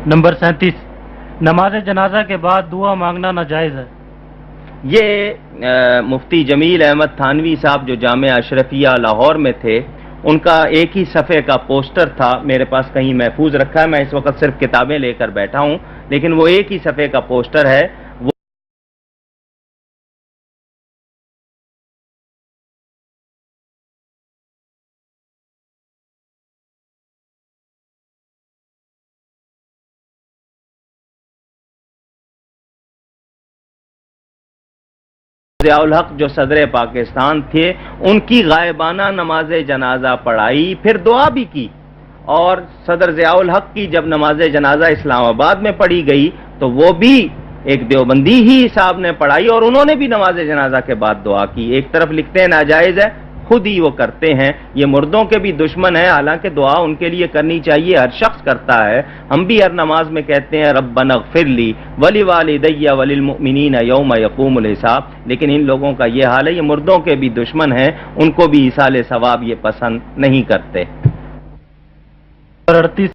Number 37، نماز جنازہ کے بعد دعا مانگنا ناجائز ہے۔ یہ مفتی جمیل احمد تھانوی صاحب جو جامعہ اشرفیہ لاہور میں تھے، ان کا ایک ہی صفحے کا پوسٹر تھا، میرے پاس کہیں محفوظ رکھا ہے، میں اس وقت صرف کتابیں لے کر بیٹھا ہوں، لیکن وہ ایک ہی صفحے کا پوسٹر ہے۔ ضیاء الحق جو صدر پاکستان تھے، ان کی غائبانہ نماز جنازہ پڑھائی، پھر دعا بھی کی، اور صدر ضیاء الحق کی جب نماز جنازہ اسلام آباد میں پڑھی گئی تو وہ بھی ایک دیوبندی ہی صاحب نے پڑھائی، اور انہوں نے بھی نماز جنازہ کے بعد دعا کی۔ ایک طرف لکھتے ہیں ناجائز ہے، خود ہی وہ کرتے ہیں، یہ مردوں کے بھی دشمن ہیں، حالانکہ دعا ان کے لیے کرنی چاہیے، ہر شخص کرتا ہے، ہم بھی ہر نماز میں کہتے ہیں ربنا اغفر لی ولوالدی وللمؤمنین یوم یقوم الحساب، لیکن ان لوگوں کا یہ حال ہے، یہ مردوں کے بھی دشمن ہیں، ان کو بھی ایصال ثواب یہ پسند نہیں کرتے۔ نمبر 38